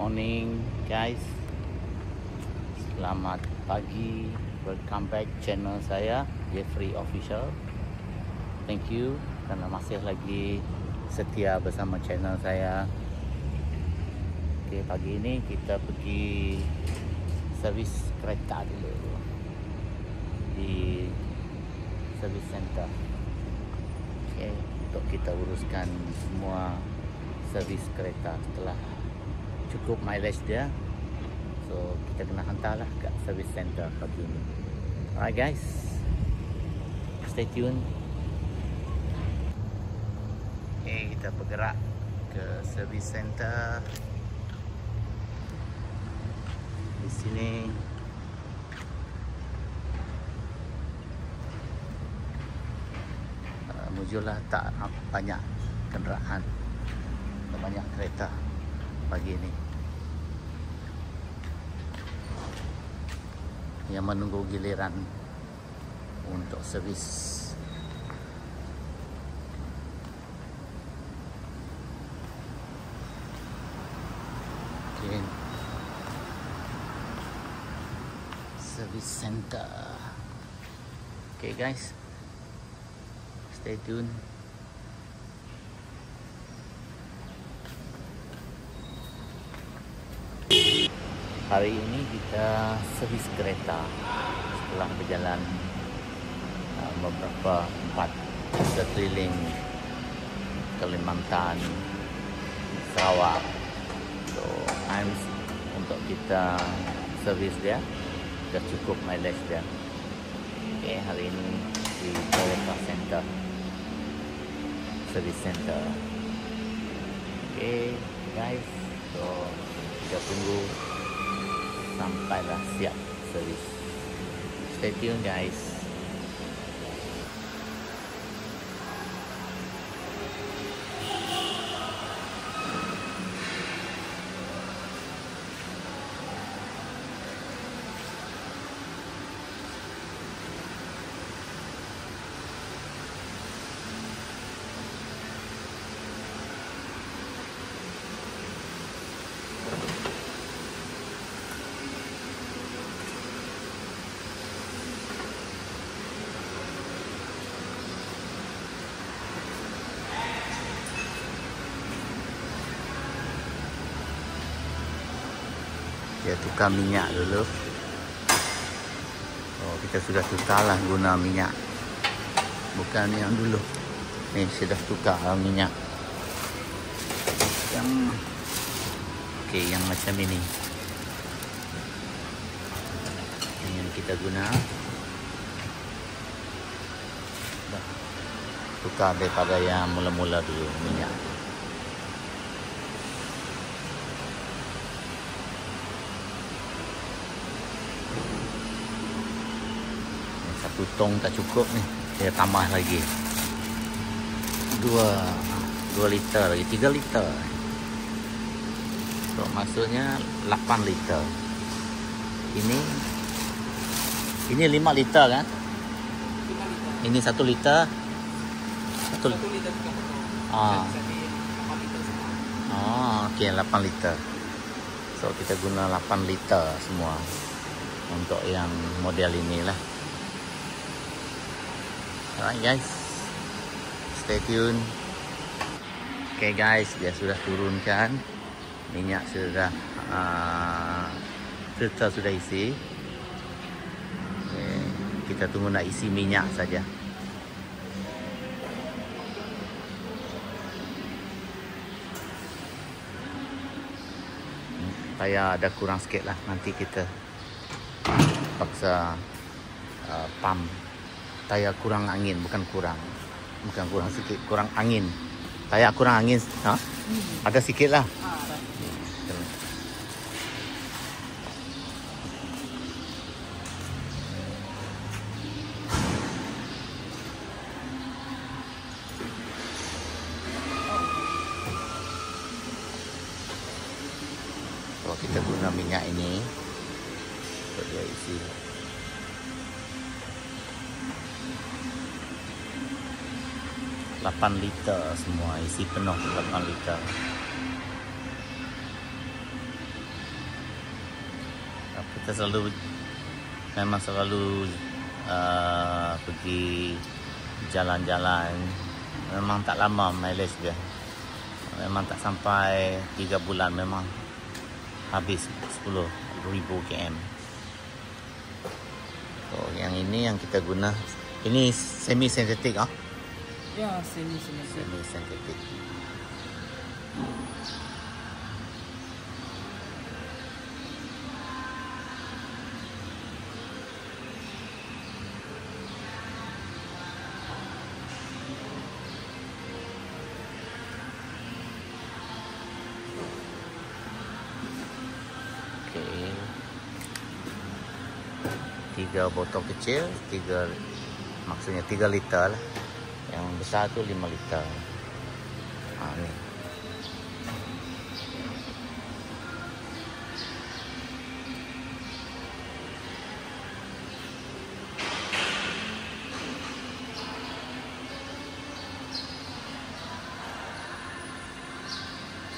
morning guys, selamat pagi, welcome back channel saya Jeffrey Official. Thank you karena masih lagi setia bersama channel saya. Oke, pagi ini kita pergi servis kereta dulu di service center. Oke, untuk kita uruskan semua servis kereta setelah cukup mileage dia, so kita kena hantarlah ke service center pagi ini. Alright guys, stay tune. Okay, kita bergerak ke service center. Di sini muncullah tak banyak kenderaan, tak banyak kereta pagi ini yang menunggu giliran untuk servis. Okay. Service center. Okay guys, stay tuned. Hari ini kita servis kereta setelah berjalan beberapa tempat sekeliling Kalimantan, Sarawak. So time untuk kita servis dia sudah cukup mileage dia. Okay, hari ini di Toyota Center Service Center. Okay guys, so kita tunggu sampailah siap servis. Stay tune guys. Dia tukar minyak dulu. Oh, kita sudah tukarlah guna minyak, bukan yang dulu. Ni sudah tukar minyak yang okey, yang macam ini yang kita guna. Dah tukar daripada yang mula-mula dulu minyak. Satu tong tak cukup ni, saya tambah lagi 2 liter lagi, 3 liter. So maksudnya 8 liter. Ini 5 liter kan? Ini 1 liter. 1 liter. Okey, 8 liter. So kita guna 8 liter semua untuk yang model inilah. Alright guys, stay tune. Okay guys, dia sudah turunkan minyak, sudah filter sudah isi. Okay, kita tunggu nak isi minyak saja. Saya ada kurang sikit lah, nanti kita paksa pump. Tayar kurang angin, bukan kurang sikit, kurang angin. Tayar kurang angin, ha? Ada sikit lah. Kalau kita guna minyak ini untuk dia isi. Lapan liter semua, isi penuh 8 liter. Kita memang selalu pergi jalan-jalan. Memang tak lama mileage dia. Memang tak sampai 3 bulan memang habis 10,000 km. So yang ini yang kita guna. Ini semi sintetik ah. Ya, semi sintetik. Okey. 3 botol kecil, maksudnya 3 liter lah. Yang besar tu 5 liter. Ni.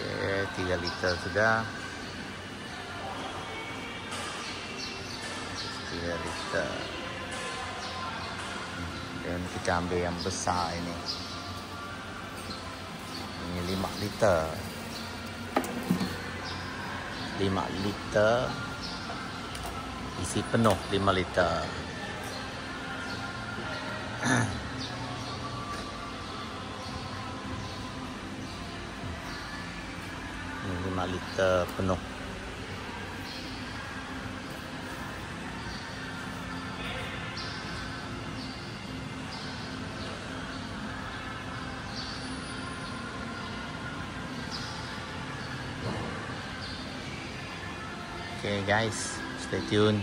Okey, 3 liter sudah. 3 liter. Dan kita ambil yang besar ini. Ini 5 liter. 5 liter. Isi penuh 5 liter. Ini 5 liter penuh. Okay guys, stay tune.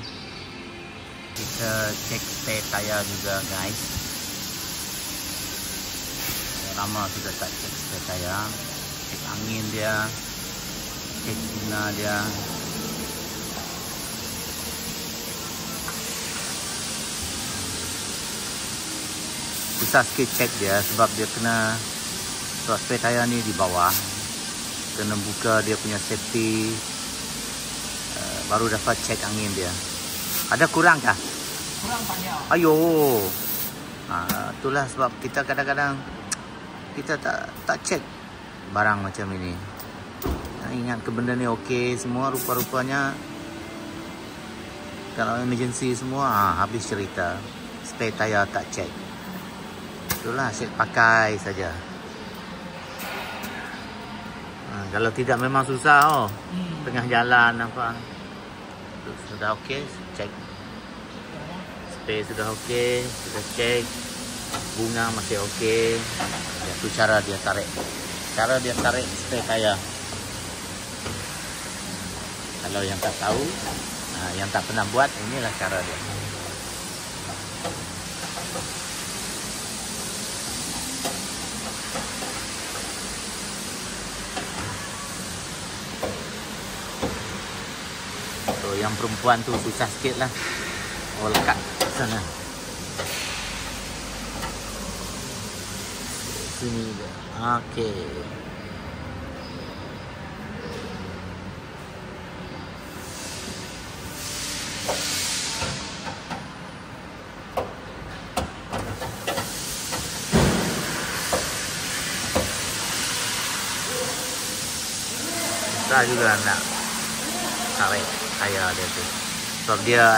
Kita cek spare tayar juga guys. Lama sudah tak cek spare tayar. Cek angin dia, cek guna dia. Susah sikit cek dia sebab dia kena, sebab spare tayar ni di bawah. Kena buka dia punya safety. Baru dapat cek angin dia. Ada kurang kah? Kurang banyak. Ayo. Itulah sebab kita kadang-kadang kita tak cek barang macam ini. Ingat ke benda ni okey semua, rupa-rupanya kalau emergency semua habis cerita. Spare tayar tak cek. Itulah asyik pakai saja. Kalau tidak memang susah tengah jalan apa. Sudah okey, cek. Spare sudah okey, sudah cek. Bunga masih okey. Itu cara dia tarik. Cara dia tarik spare tayar. Kalau yang tak tahu, yang tak pernah buat, inilah cara dia. Yang perempuan tu susah sikit lah. Lekat sana. Sini dia. Okey. Susah juga nak tarik tayar dia tu. Sebab dia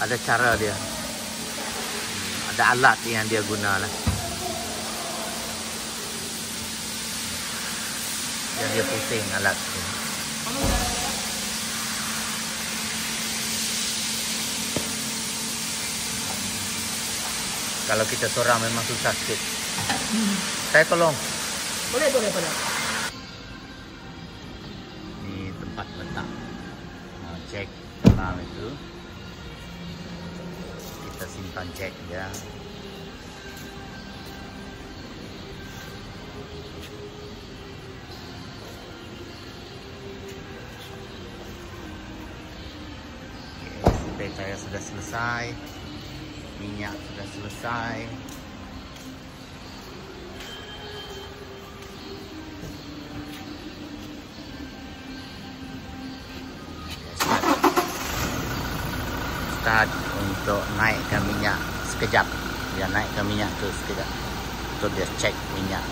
ada cara dia. Ada alat yang dia guna lah. Yang dia pusing alat tu. Kalau kita seorang memang susah sikit. Saya tolong. Boleh. Ni tempat letak. Cek dalam itu. Kita simpan cek dia. Spare tayar sudah selesai. Minyak sudah selesai. untuk naikkan minyak sekejap. Dia naikkan minyak tu sekejap untuk dia cek minyak.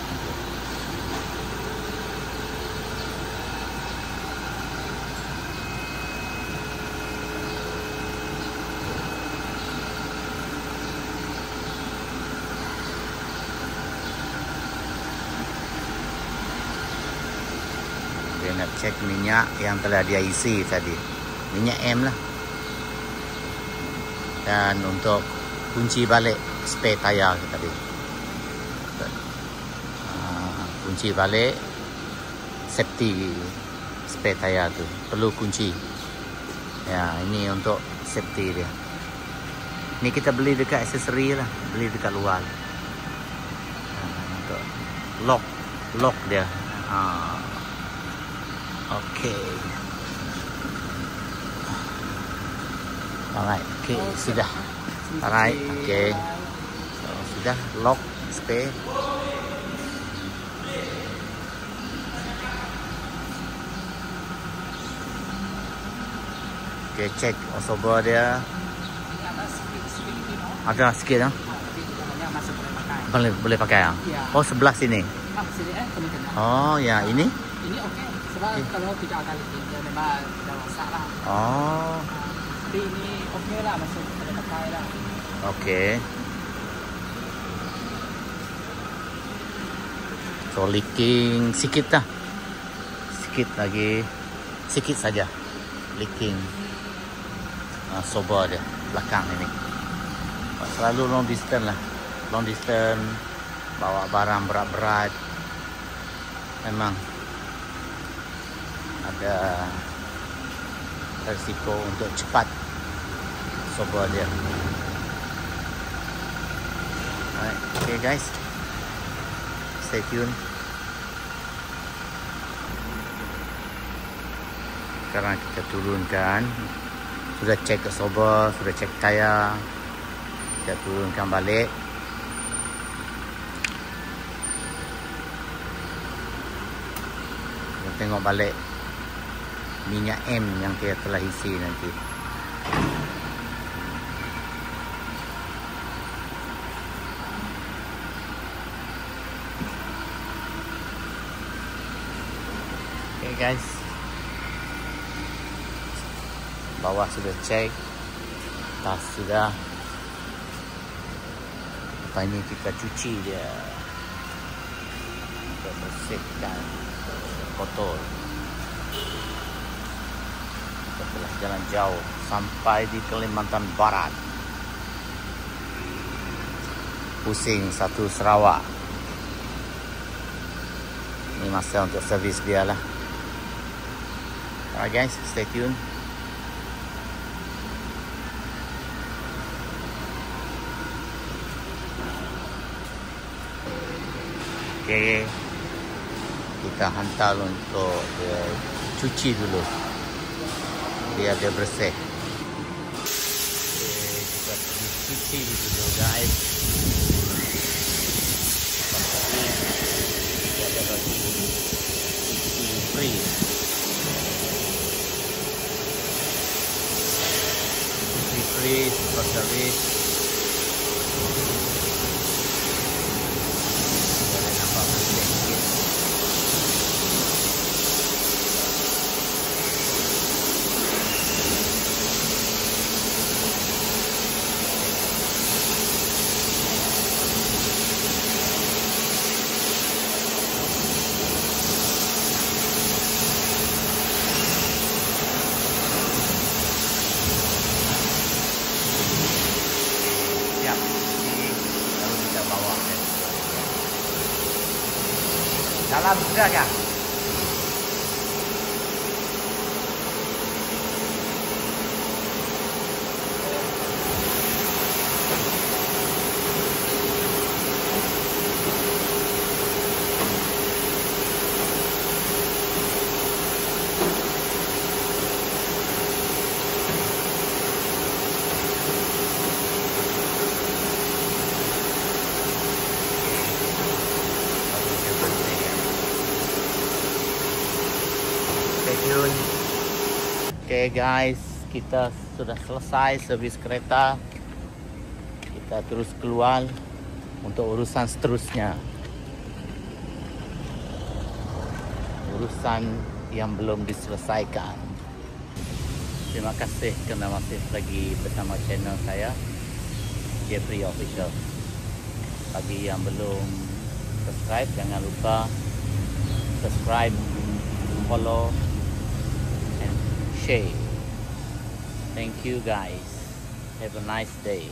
Dia nak cek minyak yang telah dia isi tadi. Minyak M lah. Dan untuk kunci balik spare tayar tadi. Kunci balik safety spare tayar tu. Perlu kunci. Ya, ini untuk safety dia. Ni kita beli dekat aksesori lah. Beli dekat luar. Untuk lock dia. Okay. Alright, okay, sudah. Alright, okay. So, sudah lock spare. Okay, cek osoba dia. Ada sikit lah. Boleh pakai ah? Oh, sebelah sini. Oh, ya, ini? Ini okey. Sebab kalau tidak akan dia memang dah rosak lah. Oh. Tapi ini okey lah, masih boleh pakai lah. Okey. So leaking sikit lah. Sikit lagi. Sikit saja. Leaking. Soba dia belakang ini. Selalu long distance lah. Long distance bawa barang berat-berat. Memang ada risiko untuk cepat soba dia. Alright, okay guys, stay tune. Sekarang kita turunkan. Sudah cek ke soba, sudah cek tayar. Kita turunkan balik. Kita tengok balik minyak M yang kita telah isi nanti. Okay guys, bawah sudah cek, tas sudah. Lepas ini kita cuci dia untuk bersihkan kotor. Setelah jalan jauh sampai di Kalimantan Barat, pusing satu Sarawak. Ini masa untuk servis dia lah. Alright guys, stay tune. Okay, kita hantar untuk dia cuci dulu. Biar dia bersih. Okay, kita cuci dulu guys. Kita ada cuci free. Cuci free, super service. Boleh nampak bersih sikit. Lalu kita bawa dalam sudah kan? Okay guys, kita sudah selesai servis kereta. Kita terus keluar untuk urusan seterusnya. Urusan yang belum diselesaikan. Terima kasih kerana masih lagi bersama channel saya, Jeffrey Official. Bagi yang belum subscribe, jangan lupa subscribe, follow, and share. Thank you guys. Have a nice day.